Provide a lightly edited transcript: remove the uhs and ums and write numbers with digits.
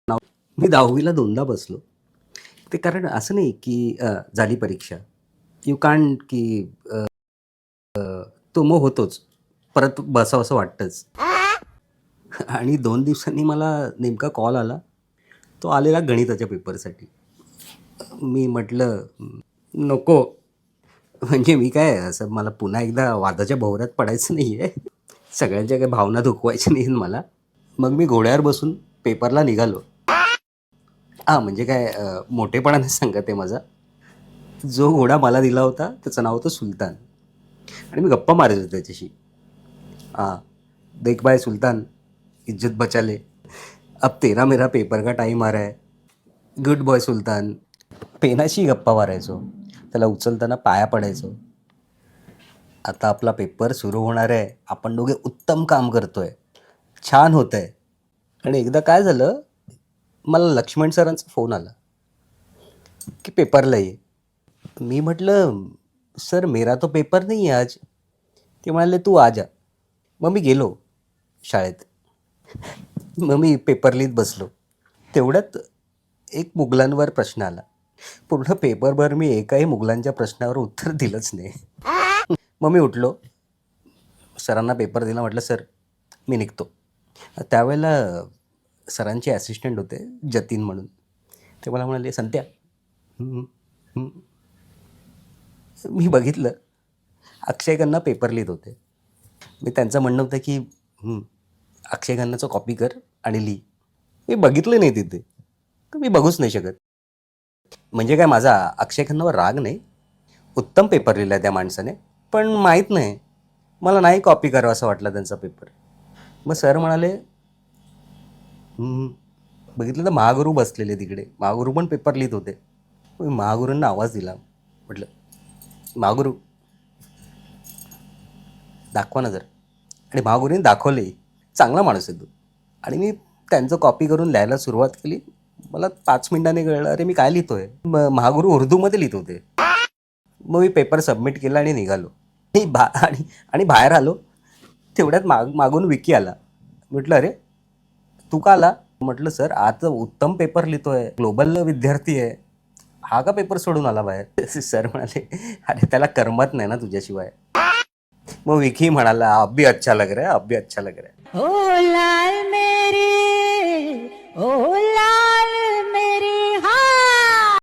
नाव मी 10वीला दोनदा बसलो. ते कारण असं नाही की झाली परीक्षा. यू कांट की तो मोह होतोच. परत बसावसं वाटतंच. आणि 2 दिवसांनी मला नेमका कॉल आला. तो आलेला गणिताच्या पेपरसाठी. मी म्हटलं, नको." म्हणजे मी काय असं मला पुन्हा एकदा वादाच्या भोवऱ्यात पडायचं नाहीये. सगळ्यांच्या काही भावना दुखवायच्या नाहीत मला. मग मी घोड्यावर बसून पेपरला निघालो. हां, म्हणजे काय मोठेपणाने सांगत आहे माझा. जो घोडा मला दिला होता त्याचं नाव होतं सुलतान आणि मी गप्पा मारत होतो त्याच्याशी. हां, "देख भाई सुलतान, इज्जत बचा ले. अब तेरा मेरा पेपर का टाईम आ रहा है. गुड बॉय सुलतान." पेनाशी गप्पा मारायचो. त्याला उचलताना पाया पडायचो. आता आपला पेपर सुरू होणार आहे. आपण दोघे उत्तम काम करतोय. छान होतंय. आणि एकदा काय झालं, मला लक्ष्मण सरांचा फोन आला, की पेपरला ये. मी म्हटलं, "सर मेरा तो पेपर नहीं है आज." ते म्हणाले, "तू आ जा." मग मी गेलो शाळेत. मग मी पेपर लिहित बसलो. तेवढ्यात एक मुघलांवर प्रश्न आला. पूर्ण पेपरभर मी एकाही मुघलांच्या प्रश्नावर उत्तर दिलंच नाही. मग मी उठलो. सरांना पेपर दिला. म्हटलं, "सर मी निघतो." त्यावेळेला सरांचे असिस्टंट होते जतीन म्हणून. ते मला म्हणाले, "संत्या." "हं, हं." मी बघितलं अक्षय खन्ना पेपर लिहित होते. मी त्यांचं म्हणणं होतं की अक्षय खन्नाचं कॉपी कर आणि लिही. मी बघितलं नाही तिथे. तर मी बघूच नाही शकत. म्हणजे काय माझा अक्षय खन्नावर राग नाही. उत्तम पेपर लिहिला त्या माणसाने. पण माहीत नाही. मला नाही कॉपी करावं असं वाटलं त्यांचा पेपर. मग सर म्हणाले, बघितलं तर महागुरू बसलेले तिकडे. महागुरू पण पेपर लिहित होते. मी महागुरूंना आवाज दिला. म्हटलं, "महागुरू दाखवा ना जरा." आणि महागुरूंनी दाखवले. चांगला माणूस आहे तो. आणि मी त्यांचं कॉपी करून लिहायला सुरुवात केली. मला 5 मिनिटांनी कळलं, अरे मी काय लिहितोय. महागुरू उर्दूमध्ये लिहित होते. मग मी पेपर सबमिट केला आणि निघालो. आणि आणि बाहेर आलो. तेवढ्यात मागून विकी आला. म्हटलं, "अरे तू का आला?" म्हटलं, "सर आज उत्तम पेपर लिहितोय. ग्लोबल विद्यार्थी आहे. हा का पेपर सोडून आला बाहेर?" सर म्हणाले, "अरे त्याला करमत नाही ना तुझ्याशिवाय." मग विकी म्हणाला, "अब भी अच्छा लग रहा है, अब भी अच्छा लग रहा है." ओ लाल मेरी ओ लाल